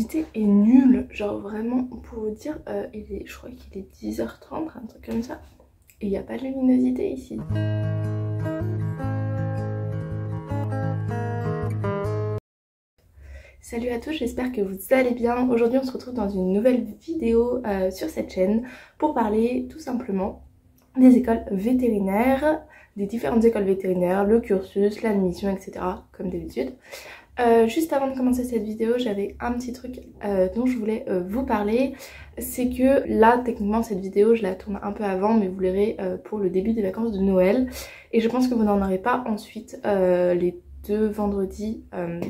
luminosité est nulle, genre vraiment pour vous dire, je crois qu'il est 10h30, un truc comme ça, et il n'y a pas de luminosité ici. Salut à tous, j'espère que vous allez bien. Aujourd'hui on se retrouve dans une nouvelle vidéo sur cette chaîne pour parler tout simplement des écoles vétérinaires, des différentes écoles vétérinaires, le cursus, l'admission, etc. comme d'habitude. Juste avant de commencer cette vidéo, j'avais un petit truc dont je voulais vous parler. C'est que là, techniquement, cette vidéo, je la tourne un peu avant, mais vous verrez pour le début des vacances de Noël. Et je pense que vous n'en aurez pas ensuite les deux vendredis,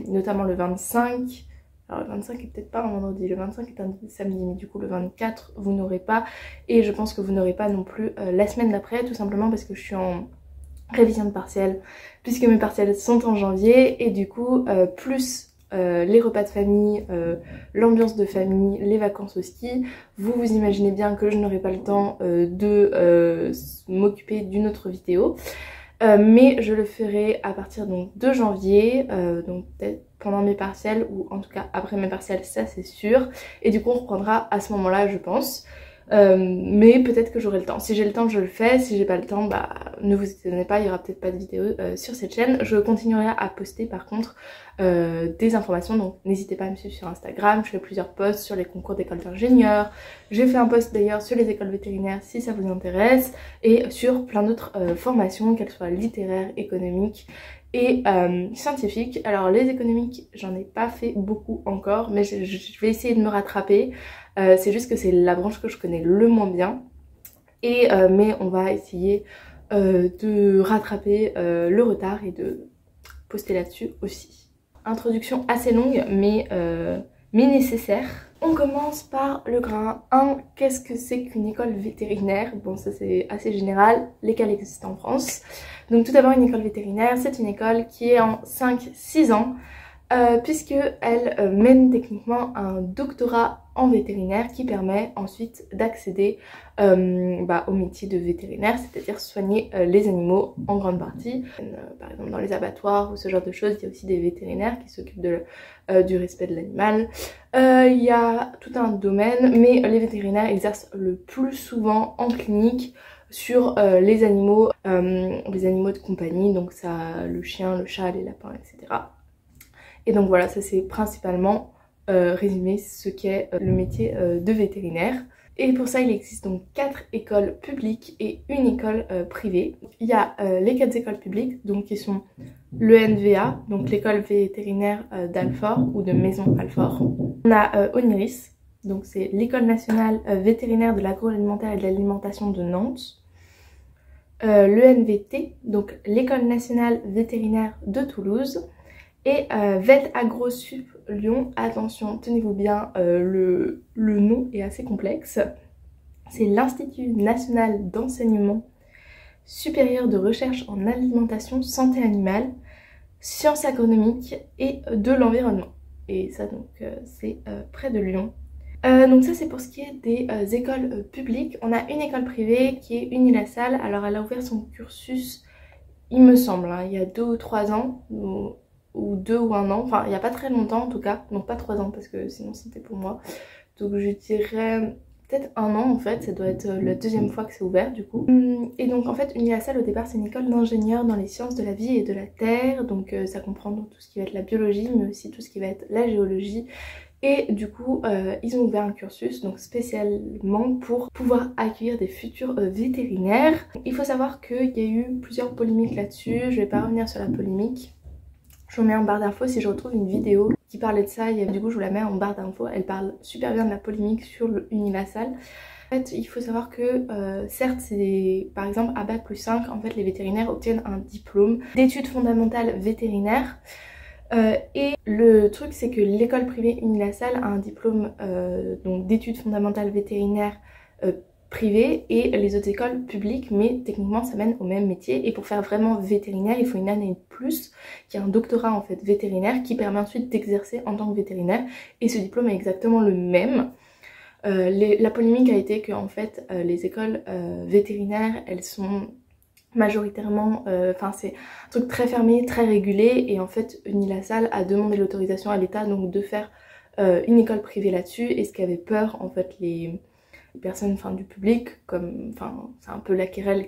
notamment le 25. Alors le 25 est peut-être pas un vendredi, le 25 est un samedi, mais du coup le 24 vous n'aurez pas. Et je pense que vous n'aurez pas non plus la semaine d'après, tout simplement parce que je suis en révision de partiels, puisque mes partiels sont en janvier, et du coup plus les repas de famille, l'ambiance de famille, les vacances au ski, vous imaginez bien que je n'aurai pas le temps de m'occuper d'une autre vidéo. Mais je le ferai à partir donc de janvier, donc peut-être pendant mes partiels, ou en tout cas après mes partiels, ça c'est sûr. Et du coup on reprendra à ce moment-là je pense. Mais peut-être que j'aurai le temps. Si j'ai le temps je le fais, si j'ai pas le temps bah ne vous étonnez pas, il y aura peut-être pas de vidéo sur cette chaîne. Je continuerai à poster par contre des informations, donc n'hésitez pas à me suivre sur Instagram. Je fais plusieurs posts sur les concours d'école d'ingénieurs, j'ai fait un post d'ailleurs sur les écoles vétérinaires si ça vous intéresse, et sur plein d'autres formations, qu'elles soient littéraires, économiques et scientifiques. Alors les économiques j'en ai pas fait beaucoup encore, mais je vais essayer de me rattraper. C'est juste que c'est la branche que je connais le moins bien, et mais on va essayer de rattraper le retard et de poster là-dessus aussi. Introduction assez longue mais nécessaire. On commence par le grain 1. Qu'est-ce que c'est qu'une école vétérinaire? Bon, ça c'est assez général, lesquelles existent en France. Donc tout d'abord, une école vétérinaire, c'est une école qui est en 5-6 ans, puisque elle mène techniquement un doctorat en vétérinaire qui permet ensuite d'accéder au métier de vétérinaire, c'est-à-dire soigner les animaux en grande partie. Par exemple dans les abattoirs ou ce genre de choses, il y a aussi des vétérinaires qui s'occupent du respect de l'animal. Il y a tout un domaine, mais les vétérinaires exercent le plus souvent en clinique sur les animaux de compagnie, donc ça, le chien, le chat, les lapins, etc. Et donc voilà, ça c'est principalement résumé ce qu'est le métier de vétérinaire. Et pour ça il existe donc 4 écoles publiques et une école privée. Il y a les 4 écoles publiques, donc qui sont l'ENVA, donc l'école vétérinaire d'Alfort ou de Maison Alfort. On a ONIRIS, donc c'est l'école nationale vétérinaire de l'agroalimentaire et de l'alimentation de Nantes. L'ENVT, donc l'école nationale vétérinaire de Toulouse. Et Vet Agro Sup Lyon, attention, tenez-vous bien, le nom est assez complexe. C'est l'Institut national d'enseignement supérieur de recherche en alimentation, santé animale, sciences agronomiques et de l'environnement. Et ça donc c'est près de Lyon. Donc ça c'est pour ce qui est des écoles publiques. On a une école privée qui est Unilassal. Alors elle a ouvert son cursus, il me semble, hein, il y a 2 ou 3 ans. Ou 2 ou 1 an, enfin il n'y a pas très longtemps en tout cas, donc pas 3 ans parce que sinon c'était pour moi, donc je dirais peut-être 1 an en fait, ça doit être la 2e fois que c'est ouvert du coup. Et donc en fait Unilassal au départ c'est une école d'ingénieurs dans les sciences de la vie et de la terre, donc ça comprend donc tout ce qui va être la biologie mais aussi tout ce qui va être la géologie. Et du coup ils ont ouvert un cursus donc spécialement pour pouvoir accueillir des futurs vétérinaires. Il faut savoir qu'il y a eu plusieurs polémiques là-dessus, je vais pas revenir sur la polémique. Je vous mets en barre d'infos si je retrouve une vidéo qui parlait de ça, et du coup je vous la mets en barre d'infos. Elle parle super bien de la polémique sur le Unilassal. En fait il faut savoir que certes c'est par exemple à Bac+5 en fait les vétérinaires obtiennent un diplôme d'études fondamentales vétérinaires. Et le truc c'est que l'école privée Unilassal a un diplôme donc d'études fondamentales vétérinaires privées et les autres écoles publiques, mais techniquement ça mène au même métier. Et pour faire vraiment vétérinaire il faut une année de plus qui est un doctorat en fait vétérinaire qui permet ensuite d'exercer en tant que vétérinaire, et ce diplôme est exactement le même. La polémique a été que en fait les écoles vétérinaires elles sont majoritairement, c'est un truc très fermé, très régulé, et en fait Unilassal a demandé l'autorisation à l'État donc de faire une école privée là-dessus, et ce qu'avaient peur en fait les personnes du public, comme c'est un peu la querelle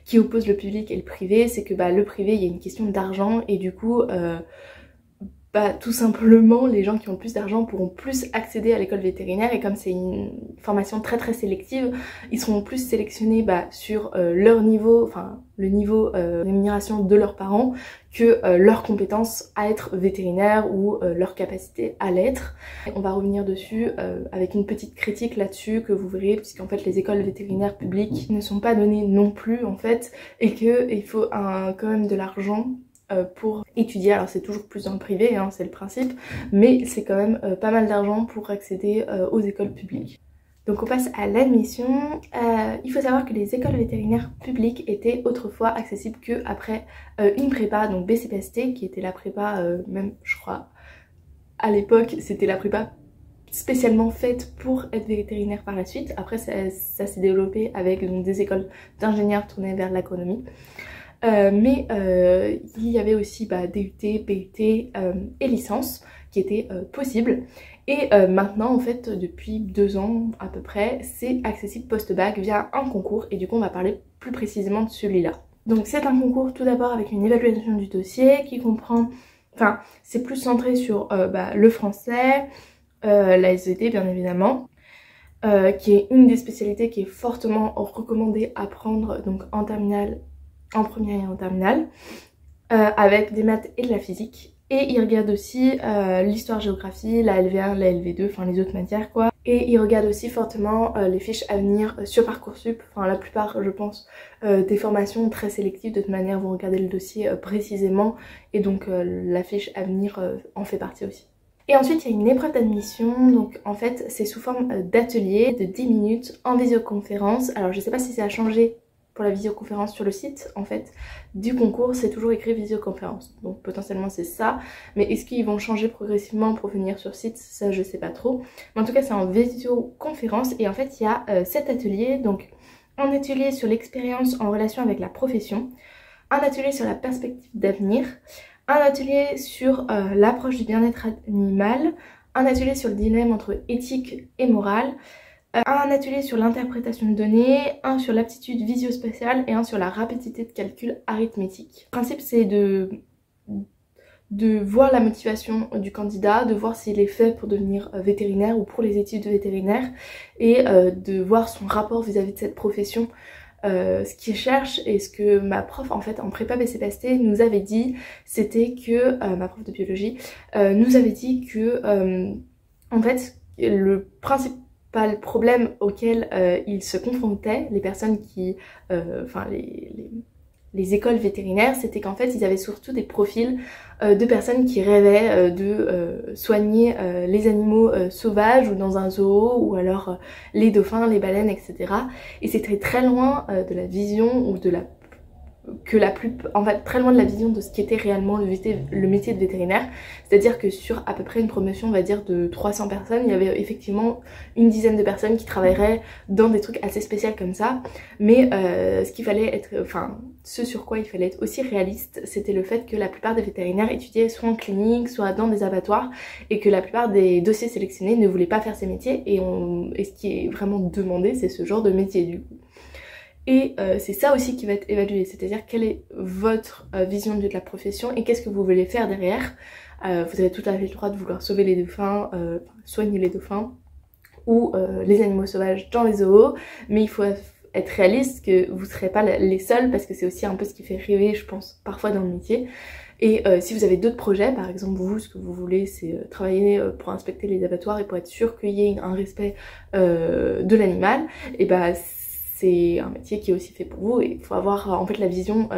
qui oppose le public et le privé, c'est que le privé, il y a une question d'argent, et du coup tout simplement les gens qui ont le plus d'argent pourront plus accéder à l'école vétérinaire, et comme c'est une formation très très sélective, ils seront plus sélectionnés sur leur niveau, le niveau rémunération de leurs parents, que leurs compétences à être vétérinaire ou leur capacité à l'être. On va revenir dessus avec une petite critique là-dessus que vous verrez, puisqu'en fait les écoles vétérinaires publiques ne sont pas données non plus en fait, et qu'il faut quand même de l'argent pour étudier. Alors c'est toujours plus dans le privé, hein, c'est le principe, mais c'est quand même pas mal d'argent pour accéder aux écoles publiques. Donc on passe à l'admission. Il faut savoir que les écoles vétérinaires publiques étaient autrefois accessibles qu'après une prépa, donc BCPST, qui était la prépa, même je crois à l'époque c'était la prépa spécialement faite pour être vétérinaire par la suite. Après ça s'est développé avec donc, des écoles d'ingénieurs tournées vers l'agronomie. Mais il y avait aussi DUT, PUT et licence qui étaient possibles. Et maintenant en fait depuis 2 ans à peu près, c'est accessible post-bac via un concours, et du coup on va parler plus précisément de celui-là. Donc c'est un concours tout d'abord avec une évaluation du dossier qui comprend, c'est plus centré sur le français, la SVT bien évidemment, qui est une des spécialités qui est fortement recommandée à prendre donc en terminale, en première et en terminale, avec des maths et de la physique. Et il regarde aussi l'histoire-géographie, la LV1, la LV2, les autres matières quoi. Et il regarde aussi fortement les fiches à venir sur Parcoursup, la plupart je pense des formations très sélectives, de toute manière vous regardez le dossier précisément, et donc la fiche à venir en fait partie aussi. Et ensuite il y a une épreuve d'admission, donc en fait c'est sous forme d'atelier de 10 minutes en visioconférence. Alors je sais pas si ça a changé pour la visioconférence sur le site en fait du concours, c'est toujours écrit visioconférence, donc potentiellement c'est ça, mais est-ce qu'ils vont changer progressivement pour venir sur site, ça je sais pas trop, mais en tout cas c'est en visioconférence. Et en fait il y a 7 ateliers, donc un atelier sur l'expérience en relation avec la profession, un atelier sur la perspective d'avenir, un atelier sur l'approche du bien-être animal, un atelier sur le dilemme entre éthique et morale, un atelier sur l'interprétation de données, un sur l'aptitude visio-spatiale et un sur la rapidité de calcul arithmétique. Le principe c'est de voir la motivation du candidat, de voir s'il est fait pour devenir vétérinaire ou pour les études de vétérinaire, et de voir son rapport vis-à-vis de cette profession, ce qu'il cherche. Et ce que ma prof en fait en prépa BCPST nous avait dit, c'était que, ma prof de biologie, nous avait dit que en fait le principal problème auquel ils se confrontaient, les personnes qui, les écoles vétérinaires, c'était qu'en fait ils avaient surtout des profils de personnes qui rêvaient de soigner les animaux sauvages ou dans un zoo, ou alors les dauphins, les baleines, etc. Et c'était très loin de la vision, ou de la très loin de la vision de ce qu'était réellement le métier de vétérinaire. C'est-à-dire que sur à peu près une promotion, on va dire, de 300 personnes, il y avait effectivement une dizaine de personnes qui travailleraient dans des trucs assez spéciaux comme ça. Mais ce sur quoi il fallait être aussi réaliste, c'était le fait que la plupart des vétérinaires étudiaient soit en clinique, soit dans des abattoirs, et que la plupart des dossiers sélectionnés ne voulaient pas faire ces métiers, et ce qui est vraiment demandé, c'est ce genre de métier du coup. Et c'est ça aussi qui va être évalué, c'est-à-dire quelle est votre vision de la profession et qu'est-ce que vous voulez faire derrière. Vous avez tout à fait le droit de vouloir sauver les dauphins, soigner les dauphins ou les animaux sauvages dans les zoos, mais il faut être réaliste que vous ne serez pas les seuls, parce que c'est aussi un peu ce qui fait rêver, je pense, parfois dans le métier. Et si vous avez d'autres projets, par exemple vous, ce que vous voulez c'est travailler pour inspecter les abattoirs et pour être sûr qu'il y ait un respect de l'animal, et c'est un métier qui est aussi fait pour vous, et il faut avoir en fait la vision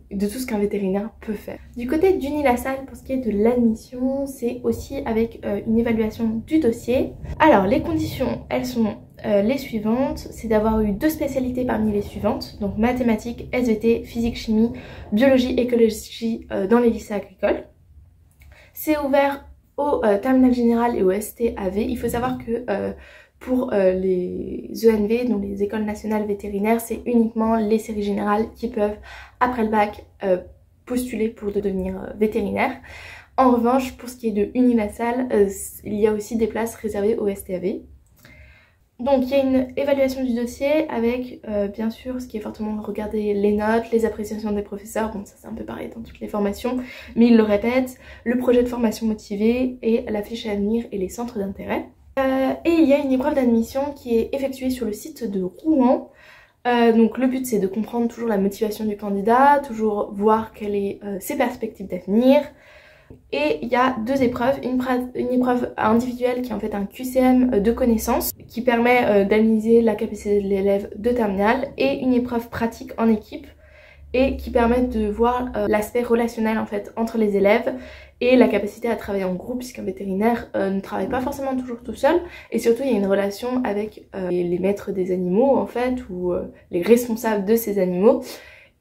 de tout ce qu'un vétérinaire peut faire. Du côté d'Unilassal, pour ce qui est de l'admission, c'est aussi avec une évaluation du dossier. Alors les conditions, elles sont les suivantes, c'est d'avoir eu 2 spécialités parmi les suivantes, donc mathématiques, SVT, physique, chimie, biologie, écologie dans les lycées agricoles. C'est ouvert au terminal général et au STAV. Il faut savoir que pour les ENV, donc les écoles nationales vétérinaires, c'est uniquement les séries générales qui peuvent, après le bac, postuler pour devenir vétérinaire. En revanche, pour ce qui est de Unilassal, il y a aussi des places réservées au STAV. Donc il y a une évaluation du dossier avec bien sûr ce qui est fortement de regarder les notes, les appréciations des professeurs, bon ça c'est un peu pareil dans toutes les formations, mais ils le répètent, le projet de formation motivé et la fiche à venir et les centres d'intérêt. Et il y a une épreuve d'admission qui est effectuée sur le site de Rouen. Donc le but c'est de comprendre toujours la motivation du candidat, toujours voir quelles sont ses perspectives d'avenir. Et il y a deux épreuves, une épreuve individuelle qui est en fait un QCM de connaissances qui permet d'analyser la capacité de l'élève de terminale, et une épreuve pratique en équipe et qui permet de voir l'aspect relationnel en fait entre les élèves et la capacité à travailler en groupe, puisqu'un vétérinaire ne travaille pas forcément toujours tout seul, et surtout il y a une relation avec les maîtres des animaux en fait, ou les responsables de ces animaux.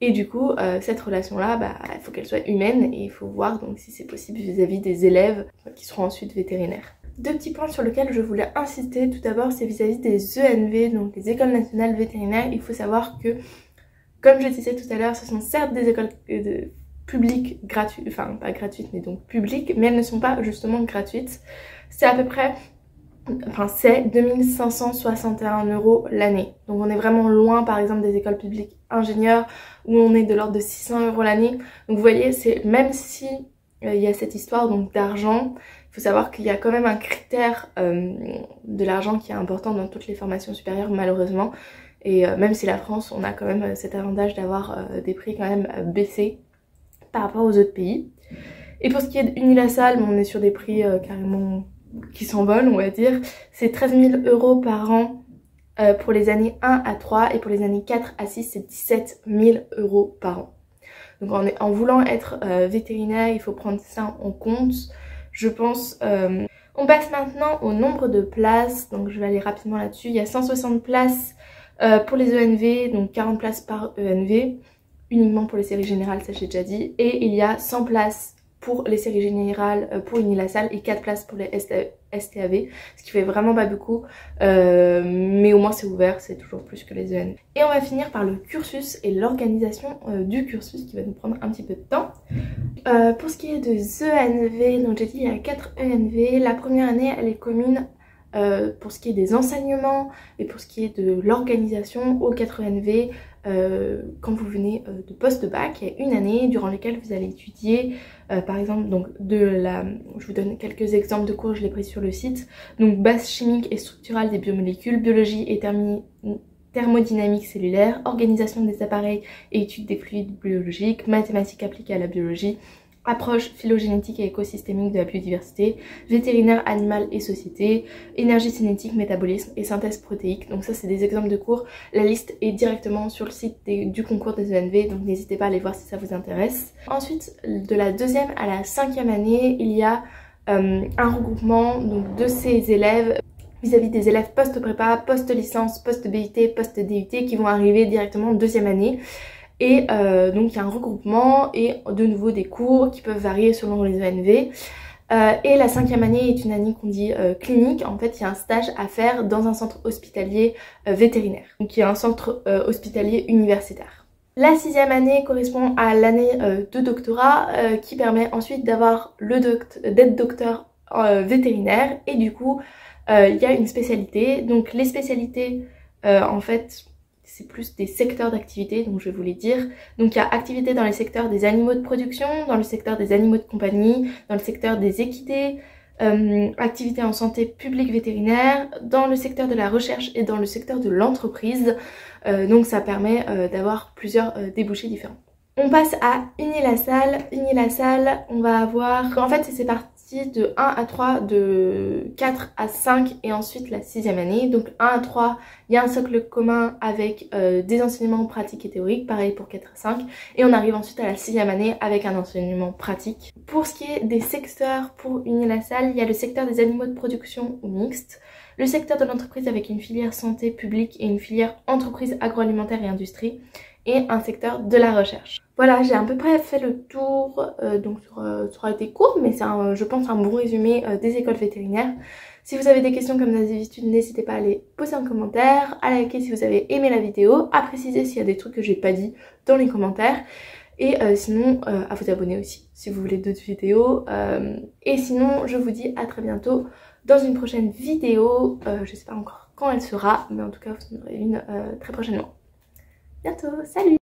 Et du coup, cette relation-là, il faut qu'elle soit humaine, et il faut voir donc si c'est possible vis-à-vis des élèves qui seront ensuite vétérinaires. Deux petits points sur lesquels je voulais insister. Tout d'abord, c'est vis-à-vis des ENV, donc les écoles nationales vétérinaires. Il faut savoir que, comme je disais tout à l'heure, ce sont certes des écoles publiques gratuites, enfin pas gratuites, mais donc publiques, mais elles ne sont pas justement gratuites. C'est à peu près... Enfin, c'est 2561 € l'année. Donc on est vraiment loin par exemple des écoles publiques ingénieurs où on est de l'ordre de 600 € l'année. Donc vous voyez, c'est même si il y a cette histoire donc d'argent, il faut savoir qu'il y a quand même un critère de l'argent qui est important dans toutes les formations supérieures malheureusement. Et même si la France, on a quand même cet avantage d'avoir des prix quand même baissés par rapport aux autres pays. Et pour ce qui est d'Unilassal, on est sur des prix carrément qui s'envolent, on va dire. C'est 13 000 € par an pour les années 1 à 3, et pour les années 4 à 6 c'est 17 000 € par an. Donc en voulant être vétérinaire, il faut prendre ça en compte, je pense. On passe maintenant au nombre de places, donc je vais aller rapidement là-dessus. Il y a 160 places pour les ENV, donc 40 places par ENV, uniquement pour les séries générales, ça j'ai déjà dit. Et il y a 100 places pour les séries générales pour Unilassal et 4 places pour les STAV, ce qui fait vraiment pas beaucoup, mais au moins c'est ouvert, c'est toujours plus que les ENV. Et on va finir par le cursus et l'organisation du cursus qui va nous prendre un petit peu de temps. Pour ce qui est des ENV, donc j'ai dit il y a 4 ENV, la première année elle est commune pour ce qui est des enseignements, et pour ce qui est de l'organisation aux 4 ENV. Quand vous venez de post-bac, il y a une année durant laquelle vous allez étudier par exemple donc je vous donne quelques exemples de cours, je l'ai pris sur le site, donc base chimique et structurale des biomolécules, biologie et thermodynamique cellulaire, organisation des appareils et études des fluides biologiques, mathématiques appliquées à la biologie, approche phylogénétique et écosystémique de la biodiversité, vétérinaire, animal et société, énergie cinétique, métabolisme et synthèse protéique. Donc ça c'est des exemples de cours. La liste est directement sur le site du concours des ENV, donc n'hésitez pas à aller voir si ça vous intéresse. Ensuite, de la 2e à la 5e année, il y a un regroupement donc, de ces élèves vis-à-vis des élèves post-prépa, post-licence, post-BUT, post-DUT qui vont arriver directement en 2e année. Et donc il y a un regroupement et de nouveau des cours qui peuvent varier selon les ENV. Et la 5e année est une année qu'on dit clinique. En fait il y a un stage à faire dans un centre hospitalier vétérinaire. Donc il y a un centre hospitalier universitaire. La 6e année correspond à l'année de doctorat qui permet ensuite d'avoir d'être docteur vétérinaire. Et du coup il y a une spécialité. Donc les spécialités en fait... c'est plus des secteurs d'activité, donc je vais vous les dire. Donc il y a activité dans les secteurs des animaux de production, dans le secteur des animaux de compagnie, dans le secteur des équidés, activité en santé publique vétérinaire, dans le secteur de la recherche et dans le secteur de l'entreprise. Donc ça permet d'avoir plusieurs débouchés différents. On passe à Unilassal. Unilassal, on va avoir... En fait c'est parti de 1 à 3, de 4 à 5 et ensuite la 6e année. Donc 1 à 3, il y a un socle commun avec des enseignements pratiques et théoriques, pareil pour 4 à 5. Et on arrive ensuite à la 6e année avec un enseignement pratique. Pour ce qui est des secteurs pour Unilassal, il y a le secteur des animaux de production ou mixte, le secteur de l'entreprise avec une filière santé publique et une filière entreprise agroalimentaire et industrie, et un secteur de la recherche. Voilà, j'ai à peu près fait le tour, donc ça aura été court, mais c'est je pense un bon résumé des écoles vétérinaires. Si vous avez des questions comme d'habitude, n'hésitez pas à les poser en commentaire, à liker si vous avez aimé la vidéo, à préciser s'il y a des trucs que j'ai pas dit dans les commentaires. Et sinon, à vous abonner aussi si vous voulez d'autres vidéos. Et sinon, je vous dis à très bientôt dans une prochaine vidéo. Je sais pas encore quand elle sera, mais en tout cas, vous en aurez une très prochainement. Bientôt, salut!